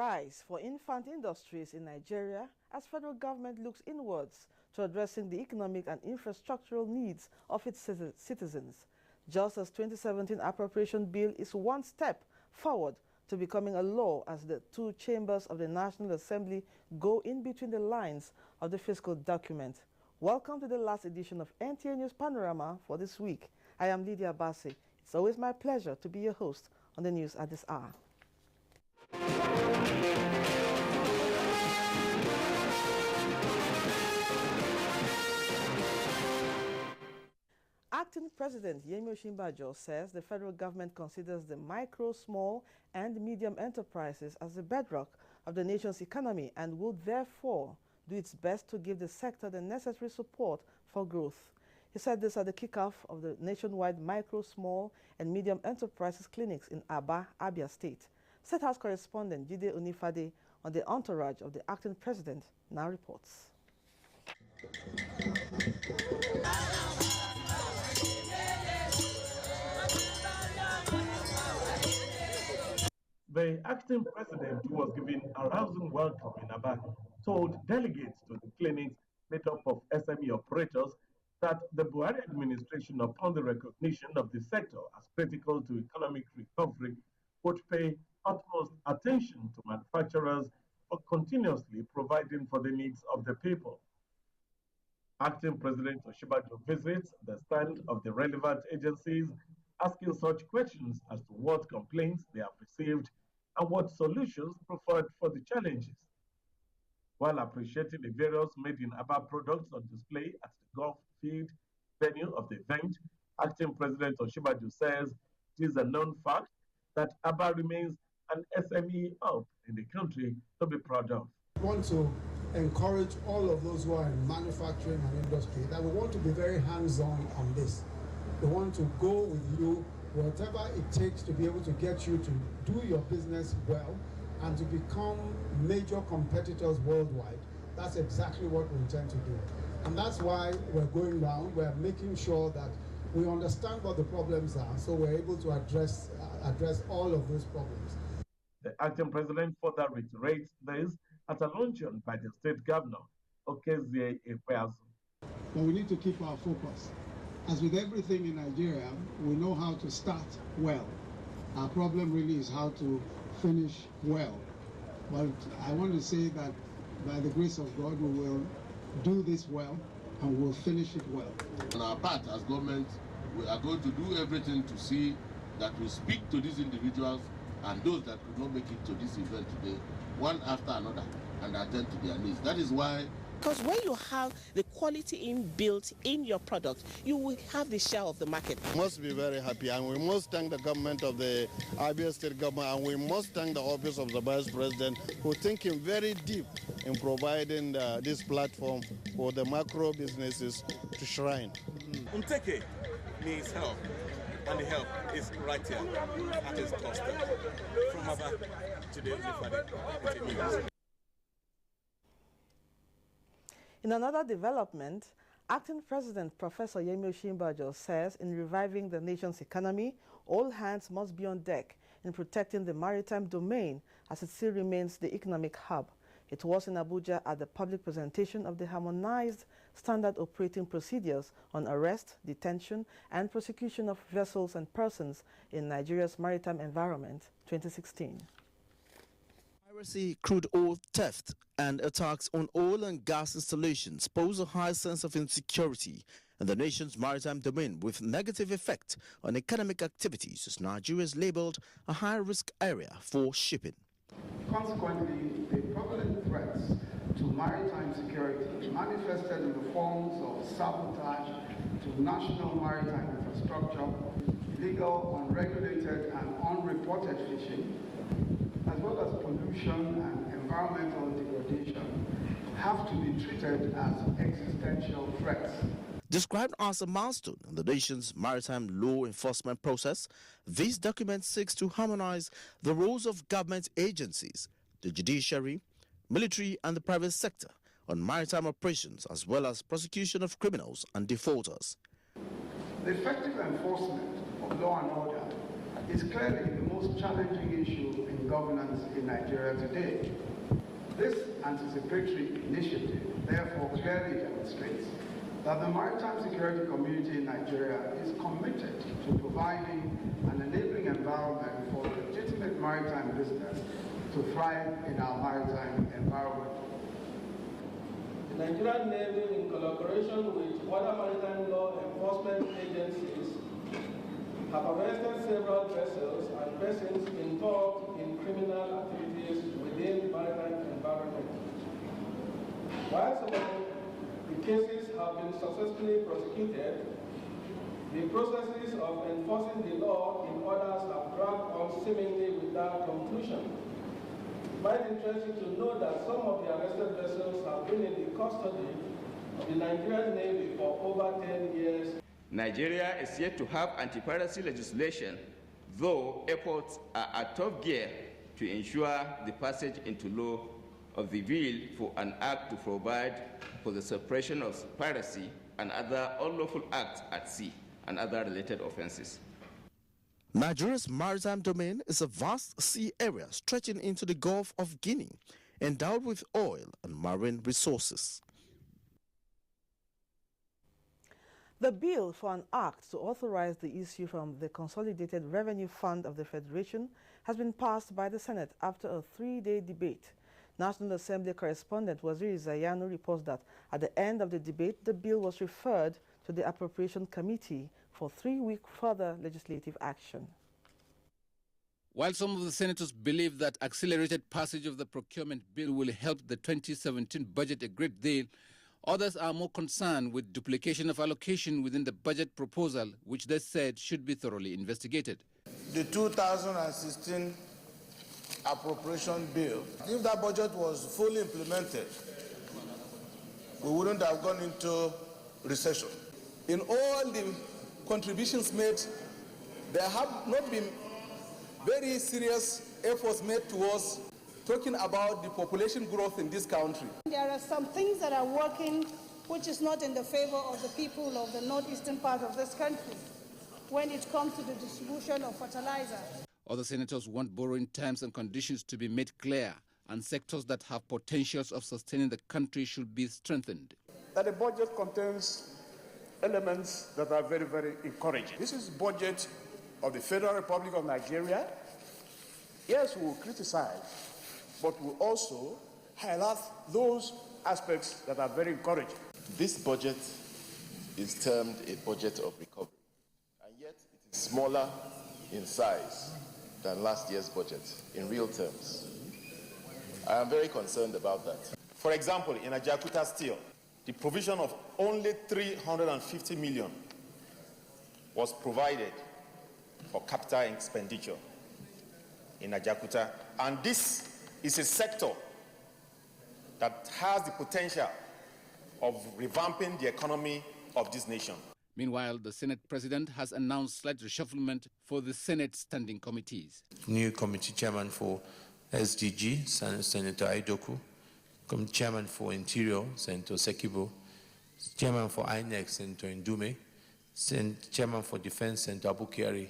rise for infant industries in Nigeria as federal government looks inwards to addressing the economic and infrastructural needs of its citizens. Just as 2017 appropriation bill is one step forward to becoming a law as the two chambers of the National Assembly go in between the lines of the fiscal document. Welcome to the last edition of NTA News Panorama for this week. I am Lydia Bassi. It's always my pleasure to be your host on the news at this hour. Acting President Yemi Osinbajo says the federal government considers the micro, small, and medium enterprises as the bedrock of the nation's economy and will therefore do its best to give the sector the necessary support for growth. He said this at the kickoff of the nationwide micro, small, and medium enterprises clinics in Aba, Abia State. State House correspondent Jide Onifade on the entourage of the acting president now reports. The acting president, who was giving a rousing welcome in Aba, told delegates to the clinics made up of SME operators that the Buhari administration, upon the recognition of the sector as critical to economic recovery, would pay utmost attention to manufacturers for continuously providing for the needs of the people. Acting President Osinbajo visits the stand of the relevant agencies, asking such questions as to what complaints they have received and what solutions preferred for the challenges. While appreciating the various made in Aba products on display at the golf field venue of the event, Acting President Osinbajo says it is a known fact that Aba remains an SME hub in the country to be proud of. We want to encourage all of those who are in manufacturing and industry that we want to be very hands-on on this. We want to go with you, whatever it takes to be able to get you to do your business well and to become major competitors worldwide. That's exactly what we intend to do. And that's why we're going round. We're making sure that we understand what the problems are so we're able to address all of those problems. The acting president further reiterates this at a luncheon by the state governor, Okezie Ekweazu. But we need to keep our focus. As with everything in Nigeria, we know how to start well. Our problem really is how to finish well. But I want to say that by the grace of God, we will do this well and we'll finish it well. On our part as government, we are going to do everything to see that we speak to these individuals and those that could not make it to this event today, one after another, and attend to their needs. That is why. Because when you have the quality inbuilt in your product, you will have the share of the market. We must be very happy, and we must thank the government of the Abia State government, and we must thank the office of the Vice President who thinking very deep in providing this platform for the macro businesses to shine. Umteke needs help, and the help is right here at his doorstep. From Aba to the Onifade. In another development, Acting President Professor Yemi Osinbajo says in reviving the nation's economy, all hands must be on deck in protecting the maritime domain as it still remains the economic hub. It was in Abuja at the public presentation of the harmonized standard operating procedures on arrest, detention, and prosecution of vessels and persons in Nigeria's maritime environment 2016. Piracy, crude oil theft, and attacks on oil and gas installations pose a high sense of insecurity in the nation's maritime domain with negative effect on economic activities as Nigeria is labeled a high-risk area for shipping. Consequently, the prevalent threats to maritime security manifested in the forms of sabotage to national maritime infrastructure, illegal, unregulated, and unreported fishing, as well as pollution and environmental degradation, have to be treated as existential threats. Described as a milestone in the nation's maritime law enforcement process, this document seeks to harmonize the roles of government agencies, the judiciary, military and the private sector on maritime operations as well as prosecution of criminals and defaulters. The effective enforcement of law and order is clearly the most challenging issue in governance in Nigeria today. This anticipatory initiative therefore clearly demonstrates that the maritime security community in Nigeria is committed to providing an enabling environment for legitimate maritime business to thrive in our maritime environment. The Nigerian Navy, in collaboration with other maritime law enforcement agencies, have arrested several vessels and persons involved in criminal activities within maritime environment. While some of the cases have been successfully prosecuted, the processes of enforcing the law in others have dragged on seemingly without conclusion. It might interest you to know that some of the arrested vessels have been in the custody of the Nigerian Navy for over 10 years. Nigeria is yet to have anti-piracy legislation, though efforts are at top gear to ensure the passage into law of the bill for an act to provide for the suppression of piracy and other unlawful acts at sea and other related offenses. Nigeria's maritime domain is a vast sea area stretching into the Gulf of Guinea, endowed with oil and marine resources. The bill for an act to authorize the issue from the Consolidated Revenue Fund of the Federation has been passed by the Senate after a 3-day debate. National Assembly correspondent Waziri Zayanu reports that at the end of the debate, the bill was referred to the Appropriation Committee for 3-week further legislative action. While some of the senators believe that accelerated passage of the procurement bill will help the 2017 budget a great deal, others are more concerned with duplication of allocation within the budget proposal, which they said should be thoroughly investigated. The 2016 appropriation bill, if that budget was fully implemented, we wouldn't have gone into recession. In all the contributions made, there have not been very serious efforts made towards talking about the population growth in this country. There are some things that are working which is not in the favor of the people of the northeastern part of this country when it comes to the distribution of fertilizer. Other senators want borrowing terms and conditions to be made clear, and sectors that have potentials of sustaining the country should be strengthened. That the budget contains elements that are very, very encouraging. This is the budget of the Federal Republic of Nigeria. Yes, we will criticize, but we will also highlight those aspects that are very encouraging. This budget is termed a budget of recovery, and yet it is smaller in size than last year's budget in real terms. I am very concerned about that. For example, in Ajakuta Steel, the provision of only 350 million was provided for capital expenditure in Ajakuta, and this is a sector that has the potential of revamping the economy of this nation. Meanwhile, the Senate President has announced slight reshufflement for the Senate standing committees. New committee chairman for SDG, Senator Aidoku. Chairman for Interior, Senator Sekibo. Chairman for INEC, Senator Ndume. Chairman for Defense, Senator Abukari.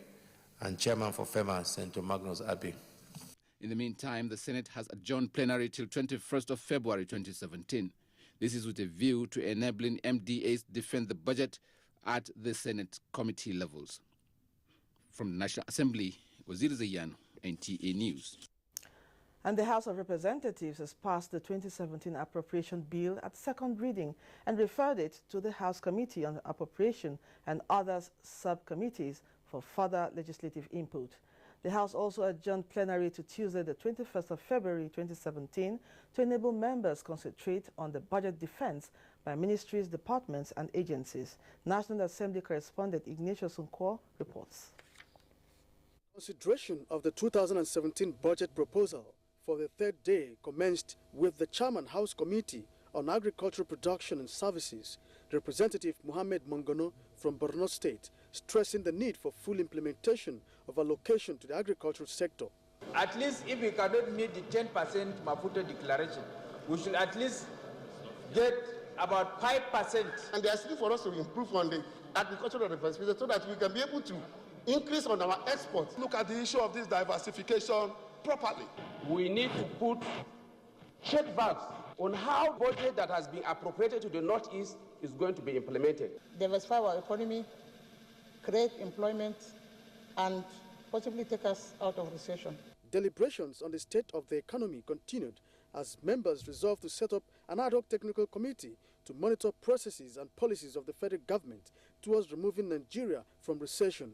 And Chairman for FEMA, Senator Magnus Abe. In the meantime, the Senate has adjourned plenary till 21st of February 2017. This is with a view to enabling MDAs to defend the budget at the Senate committee levels. From the National Assembly, Waziri Zayan, NTA News. And the House of Representatives has passed the 2017 appropriation bill at second reading and referred it to the House Committee on Appropriation and other subcommittees for further legislative input. The House also adjourned plenary to Tuesday, the 21st of February 2017, to enable members concentrate on the budget defense by ministries, departments, and agencies. National Assembly correspondent Ignatius Nkwo reports. Consideration of the 2017 budget proposal for the third day commenced with the Chairman House Committee on Agricultural Production and Services, Representative Mohammed Mongono from Borno State, stressing the need for full implementation of allocation to the agricultural sector. At least if we cannot meet the 10% Maputo declaration, we should at least get about 5%. And there is still for us to improve on the agricultural diversification so that we can be able to increase on our exports. Look at the issue of this diversification properly. We need to put check marks on how budget that has been appropriated to the Northeast is going to be implemented. Diversify our economy, create employment, and possibly take us out of recession. Deliberations on the state of the economy continued as members resolved to set up an ad hoc technical committee to monitor processes and policies of the federal government towards removing Nigeria from recession.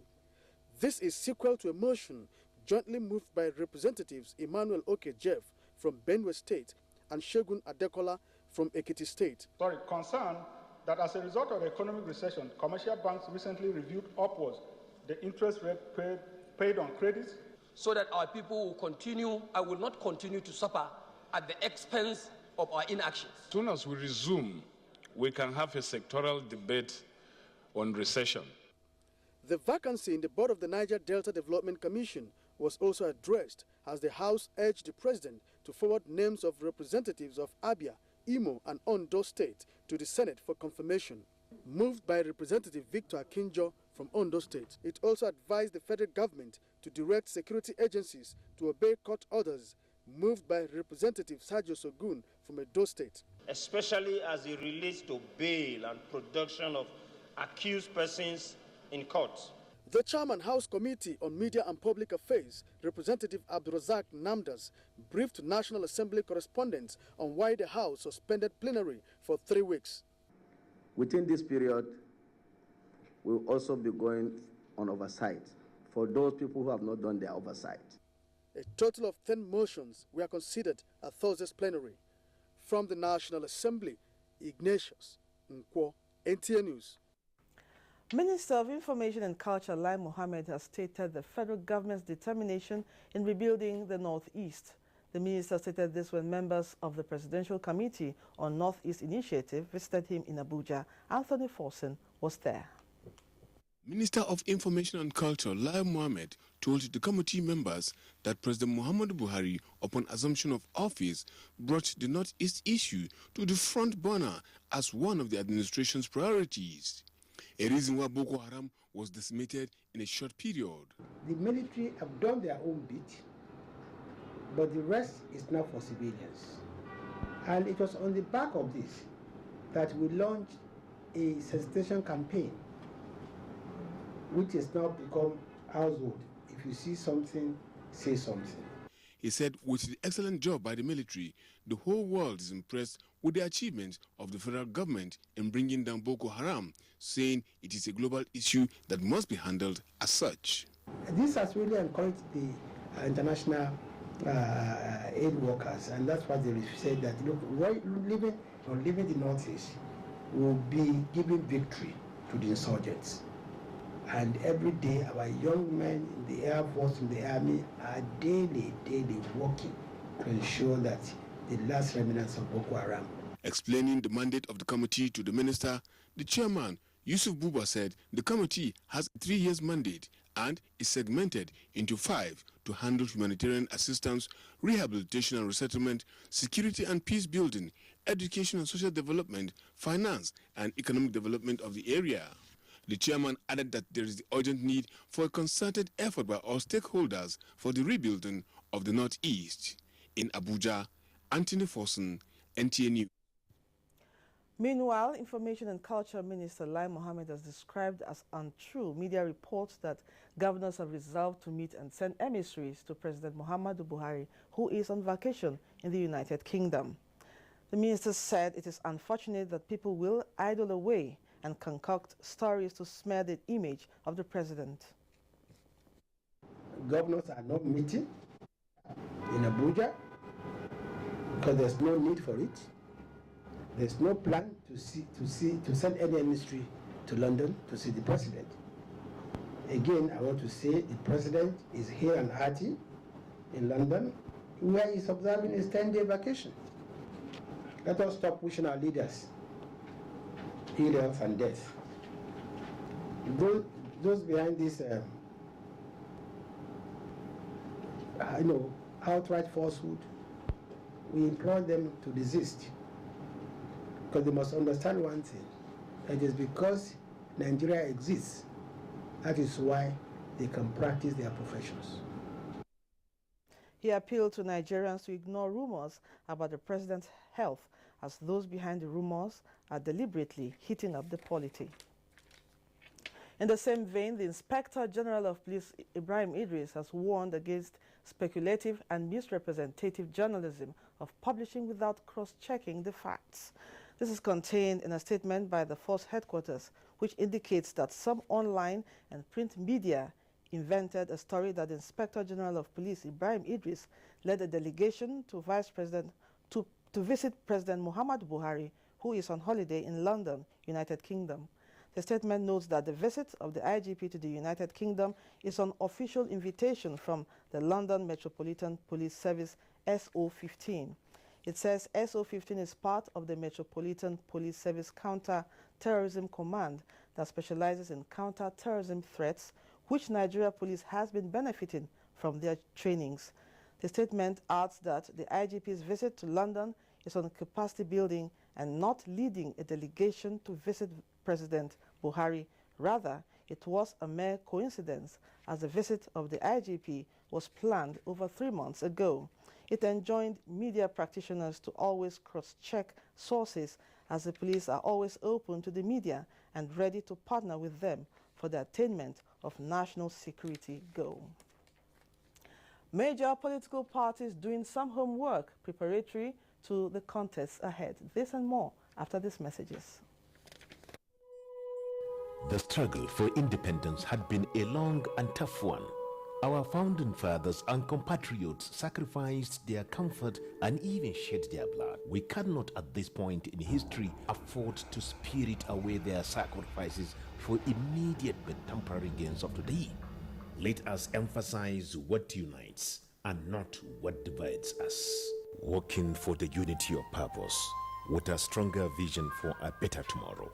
This is sequel to a motion jointly moved by Representatives Emmanuel Oke-Jeff from Benue State and Shegun Adekola from Ekiti State. Concerned that as a result of the economic recession, commercial banks recently reviewed upwards the interest rate paid on credits, so that our people will continue and will not continue to suffer at the expense of our inaction. As soon as we resume, we can have a sectoral debate on recession. The vacancy in the board of the Niger Delta Development Commission was also addressed as the House urged the President to forward names of representatives of Abia, Imo and Ondo State to the Senate for confirmation. Moved by Representative Victor Akinjo from Ondo State, it also advised the federal government to direct security agencies to obey court orders, moved by Representative Sergio Sogun from Edo State. Especially as it relates to bail and production of accused persons in court. The Chairman House Committee on Media and Public Affairs, Representative Abdurazak Namdas, briefed National Assembly correspondents on why the House suspended plenary for 3 weeks. Within this period, we'll also be going on oversight for those people who have not done their oversight. A total of 10 motions were considered at Thursday's plenary. From the National Assembly, Ignatius Nkwo, NTA News. Minister of Information and Culture Lai Mohammed has stated the federal government's determination in rebuilding the Northeast. The minister stated this when members of the Presidential Committee on Northeast Initiative visited him in Abuja. Anthony Forson was there. Minister of Information and Culture Lai Mohammed told the committee members that President Muhammadu Buhari, upon assumption of office, brought the Northeast issue to the front burner as one of the administration's priorities. A reason why Boko Haram was decimated in a short period. The military have done their own bit, but the rest is now for civilians. And it was on the back of this that we launched a sensitization campaign, which has now become household. If you see something, say something. He said with the excellent job by the military, the whole world is impressed with the achievements of the federal government in bringing down Boko Haram, saying it is a global issue that must be handled as such. This has really encouraged the international aid workers, and that's why they said that, look, leaving the Northeast will be giving victory to the insurgents. And every day, our young men in the Air Force and the Army are daily working to ensure that the last remnants of Boko Haram. Explaining the mandate of the committee to the minister, the chairman, Yusuf Buba, said the committee has a 3-year mandate and is segmented into 5 to handle humanitarian assistance, rehabilitation and resettlement, security and peace building, education and social development, finance and economic development of the area. The chairman added that there is the urgent need for a concerted effort by all stakeholders for the rebuilding of the Northeast. In Abuja, Anthony Forson, NTA News. Meanwhile, Information and Culture Minister Lai Mohammed has described as untrue media reports that governors have resolved to meet and send emissaries to President Muhammadu Buhari, who is on vacation in the United Kingdom. The minister said it is unfortunate that people will idle away and concoct stories to smear the image of the president. Governors are not meeting in Abuja because there's no need for it. There's no plan to send any emissary to London to see the president. Again, I want to say the president is here and hearty in London, where he's observing his 10-day vacation. Let us stop pushing our leaders ill health and death. Those behind this, outright falsehood, we implore them to desist. Because they must understand one thing. It is because Nigeria exists, that is why they can practice their professions. He appealed to Nigerians to ignore rumors about the president's health, as those behind the rumors are deliberately heating up the polity. In the same vein, the Inspector General of Police, Ibrahim Idris, has warned against speculative and misrepresentative journalism of publishing without cross-checking the facts. This is contained in a statement by the Force Headquarters, which indicates that some online and print media invented a story that the Inspector General of Police, Ibrahim Idris, led a delegation to to visit President Muhammad Buhari, who is on holiday in London, United Kingdom. The statement notes that the visit of the IGP to the United Kingdom is on official invitation from the London Metropolitan Police Service SO15. It says SO15 is part of the Metropolitan Police Service Counter-Terrorism Command that specializes in counter-terrorism threats, which Nigeria Police has been benefiting from their trainings. The statement adds that the IGP's visit to London is on capacity building and not leading a delegation to visit President Buhari. Rather, it was a mere coincidence, as the visit of the IGP was planned over 3 months ago. It enjoined media practitioners to always cross-check sources, as the police are always open to the media and ready to partner with them for the attainment of national security goal. Major political parties doing some homework preparatory to the contests ahead. This and more after these messages. The struggle for independence had been a long and tough one. Our founding fathers and compatriots sacrificed their comfort and even shed their blood. We cannot at this point in history afford to spirit away their sacrifices for immediate but temporary gains of today. Let us emphasize what unites and not what divides us. Working for the unity of purpose with a stronger vision for a better tomorrow.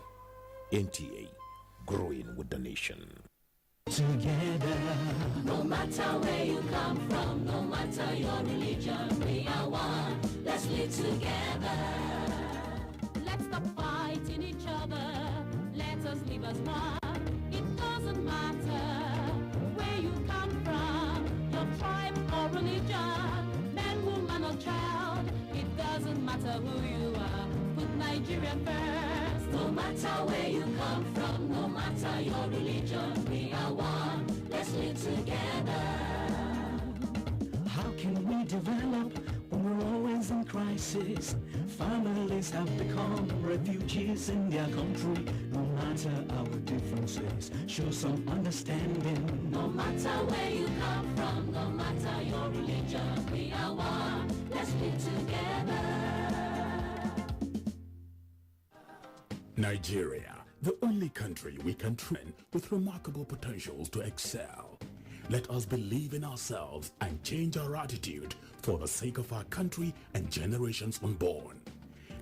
NTA, growing with the nation. Together, no matter where you come from, no matter your religion, we are one. Let's live together. Let's stop fighting each other. Let us live as one. It doesn't matter where you come from, your tribe or religion, man, woman or child. It doesn't matter who you are. Put Nigeria first. No matter where you come from, no matter your religion, we are one. Let's live together. How can we develop when we're always in crisis? Families have become refugees in their country. No matter our differences, show some understanding. No matter where you come from, no matter your religion, we are one. Let's live together. Nigeria, the only country we can train with remarkable potentials to excel. Let us believe in ourselves and change our attitude for the sake of our country and generations unborn.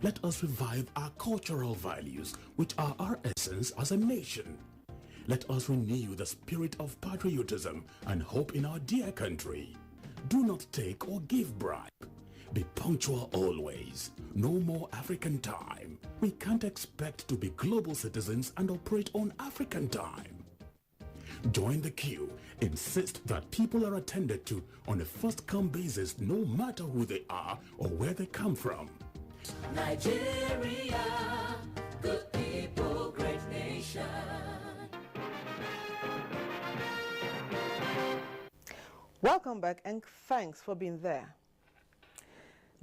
Let us revive our cultural values, which are our essence as a nation. Let us renew the spirit of patriotism and hope in our dear country. Do not take or give bribe. Be punctual always. No more African time. We can't expect to be global citizens and operate on African time. Join the queue. Insist that people are attended to on a first-come basis, no matter who they are or where they come from. Nigeria, good people, great nation. Welcome back and thanks for being there.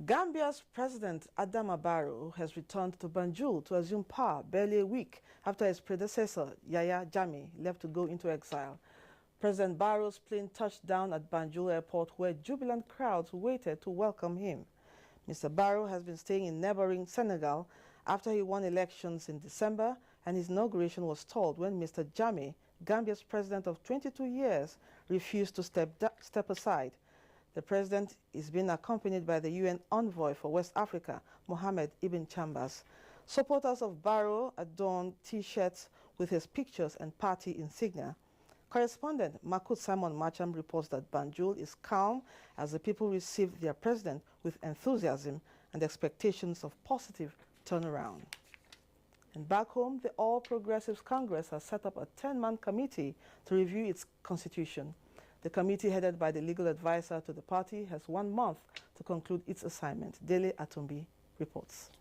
Gambia's President Adama Barrow has returned to Banjul to assume power barely a week after his predecessor, Yahya Jammeh, left to go into exile. President Barrow's plane touched down at Banjul Airport, where jubilant crowds waited to welcome him. Mr. Barrow has been staying in neighboring Senegal after he won elections in December, and his inauguration was stalled when Mr. Jammeh, Gambia's president of 22 years, refused to step aside. The president is being accompanied by the UN envoy for West Africa, Mohamed Ibn Chambers. Supporters of Barrow adorned T-shirts with his pictures and party insignia. Correspondent Makut Simon Macham reports that Banjul is calm as the people receive their president with enthusiasm and expectations of positive turnaround. And back home, the All Progressives Congress has set up a 10-man committee to review its constitution. The committee, headed by the legal advisor to the party, has 1 month to conclude its assignment. Dele Atumbi reports.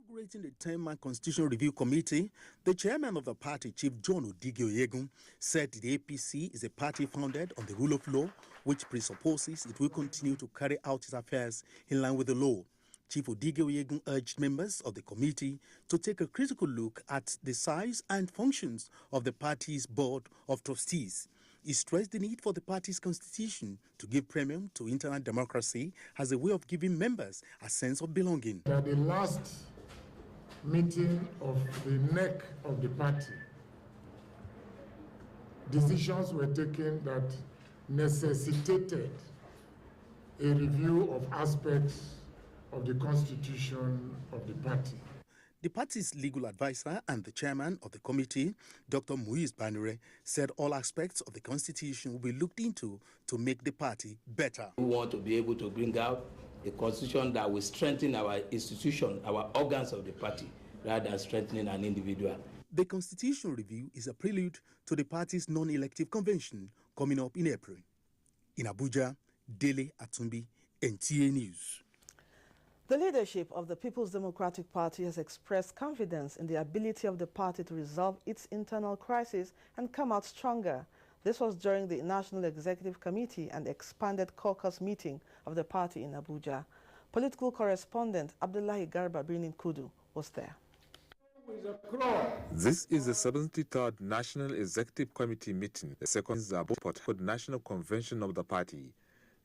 Inaugurating the 10-man Constitutional Review Committee, the chairman of the party, Chief John Odigio-Yegun, said the APC is a party founded on the rule of law, which presupposes it will continue to carry out its affairs in line with the law. Chief Odigio-Yegun urged members of the committee to take a critical look at the size and functions of the party's board of trustees. He stressed the need for the party's constitution to give premium to internal democracy as a way of giving members a sense of belonging. At the last meeting of the neck of the party, decisions were taken that necessitated a review of aspects of the constitution of the party. The party's legal advisor and the chairman of the committee, Dr. Muiz Banire, said all aspects of the constitution will be looked into to make the party better. We want to be able to bring out a constitution that will strengthen our institution, our organs of the party, rather than strengthening an individual. The constitutional review is a prelude to the party's non-elective convention coming up in April. In Abuja, Dele Atumbi, NTA News. The leadership of the People's Democratic Party has expressed confidence in the ability of the party to resolve its internal crisis and come out stronger. This was during the National Executive Committee and expanded caucus meeting of the party in Abuja. Political correspondent Abdullahi Garba Birnin Kudu was there. This is the 73rd National Executive Committee meeting, the second Abuja National Convention of the party.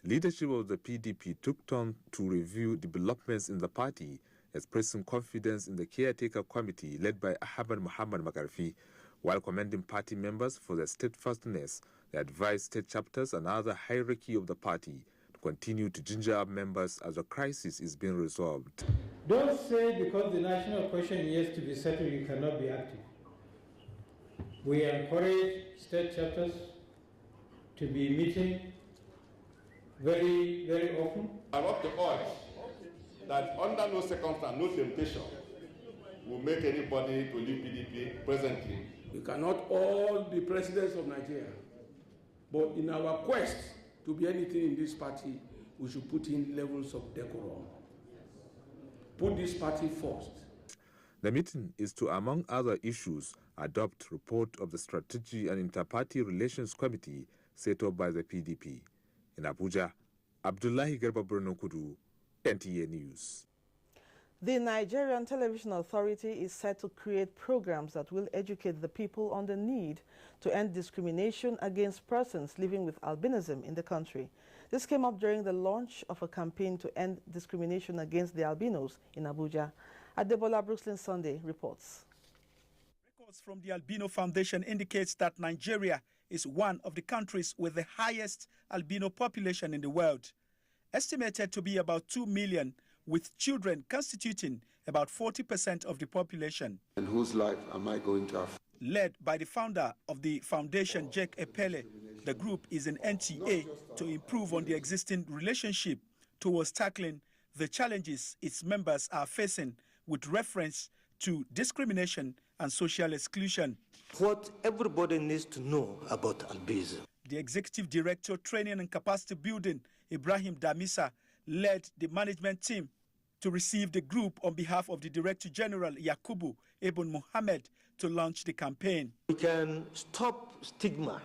Leadership of the PDP took turn to review developments in the party, expressing confidence in the caretaker committee led by Ahmad Muhammad Makarfi, while commending party members for their steadfastness. They advised state chapters and other hierarchy of the party to continue to ginger up members as the crisis is being resolved. Don't say because the national question is to be settled, you cannot be active. We encourage state chapters to be meeting very, very often. I want to urge that under no circumstance, no temptation will make anybody to leave PDP presently. We cannot all be presidents of Nigeria, but in our quest to be anything in this party, we should put in levels of decorum. Put this party first. The meeting is to, among other issues, adopt report of the Strategy and Inter-Party Relations Committee set up by the PDP. In Abuja, Abdullahi Garba Kudu, NTA News. The Nigerian Television Authority is set to create programs that will educate the people on the need to end discrimination against persons living with albinism in the country. This came up during the launch of a campaign to end discrimination against the albinos in Abuja. Adebola Brooklyn Sunday reports. Records from the Albino Foundation indicates that Nigeria is one of the countries with the highest albino population in the world, estimated to be about 2 million, with children constituting about 40% of the population. And whose life am I going to have? Led by the founder of the foundation, Jack Epele, the group is an NTA to improve on the existing relationship towards tackling the challenges its members are facing with reference to discrimination and social exclusion. What everybody needs to know about albinism. The executive director, training and capacity building, Ibrahim Damisa, led the management team to receive the group on behalf of the Director General, Yakubu Ibn Mohammed, to launch the campaign. We can stop stigma.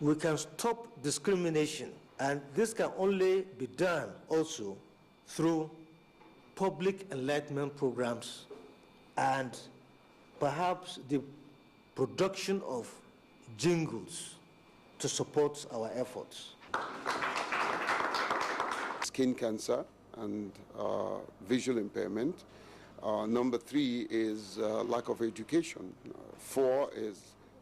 We can stop discrimination. And this can only be done also through public enlightenment programs and perhaps the production of jingles to support our efforts. Skin cancer and visual impairment. Number 3 is lack of education. 4 is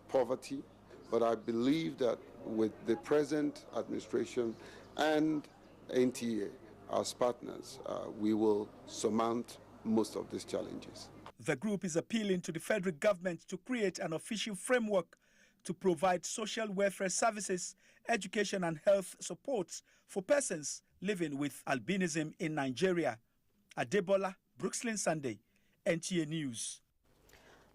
poverty. But I believe that with the present administration and NTA as partners, we will surmount most of these challenges. The group is appealing to the federal government to create an official framework to provide social welfare services, education and health supports for persons living with albinism in Nigeria. Adebola, Brooklyn Sunday, NTA News.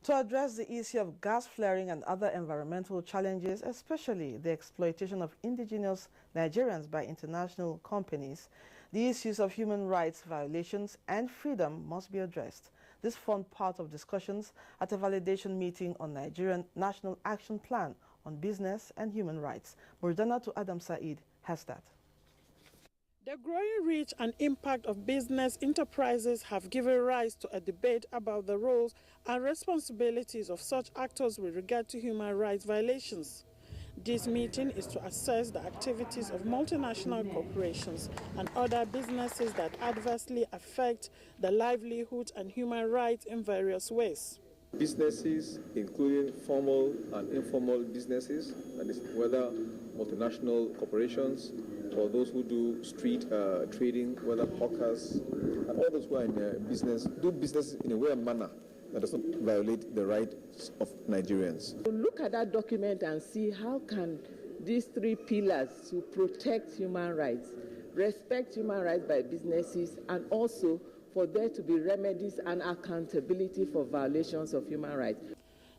To address the issue of gas flaring and other environmental challenges, especially the exploitation of indigenous Nigerians by international companies, the issues of human rights violations and freedom must be addressed. This formed part of discussions at a validation meeting on Nigerian National Action Plan on Business and Human Rights. Murdana to Adam Said has that. The growing reach and impact of business enterprises have given rise to a debate about the roles and responsibilities of such actors with regard to human rights violations. This meeting is to assess the activities of multinational corporations and other businesses that adversely affect the livelihood and human rights in various ways. Businesses, including formal and informal businesses, that is whether multinational corporations or those who do street trading, whether hawkers, and all those who are in business, do business in a way and manner that does not violate the rights of Nigerians. Look at that document and see how can these three pillars to protect human rights, respect human rights by businesses, and also for there to be remedies and accountability for violations of human rights.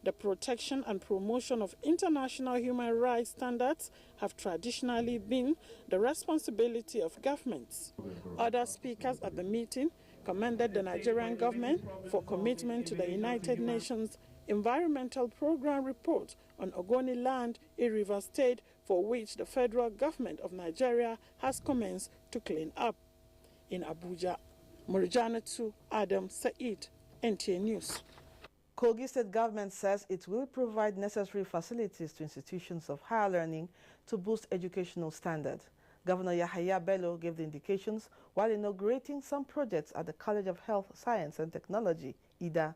The protection and promotion of international human rights standards have traditionally been the responsibility of governments. Other speakers at the meeting commended the Nigerian government for commitment to the United Nations Environmental Program report on Ogoni land in Rivers State, for which the federal government of Nigeria has commenced to clean up. In Abuja, Murjana to Adam Said, NTA News. Kogi State government says it will provide necessary facilities to institutions of higher learning to boost educational standard. Governor Yahaya Bello gave the indications while inaugurating some projects at the College of Health Science and Technology, IDA.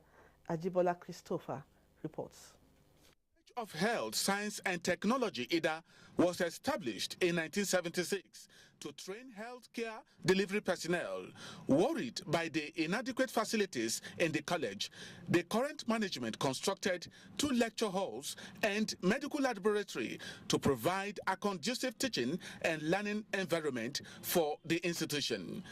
Ajibola Christopher reports. Of Health, Science and Technology, IDA, was established in 1976 to train healthcare delivery personnel. Worried by the inadequate facilities in the college, the current management constructed 2 lecture halls and medical laboratory to provide a conducive teaching and learning environment for the institution.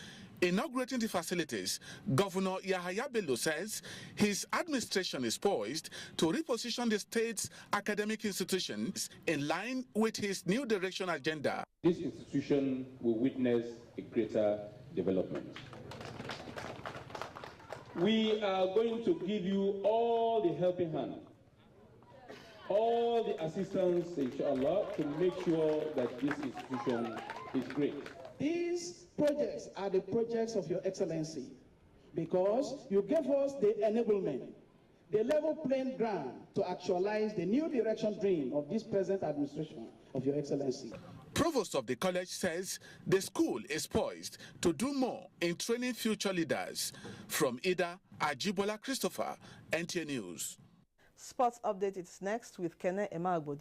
Inaugurating the facilities, Governor Yahaya Bello says his administration is poised to reposition the state's academic institutions in line with his new direction agenda. This institution will witness a greater development. We are going to give you all the helping hand, all the assistance, inshallah, to make sure that this institution is great. These projects are the projects of Your Excellency, because you gave us the enablement, the level playing ground to actualize the new direction dream of this present administration of Your Excellency. Provost of the college says the school is poised to do more in training future leaders. From Ida, Ajibola Christopher, NTA News. Sports update is next with Kene Emagbodi.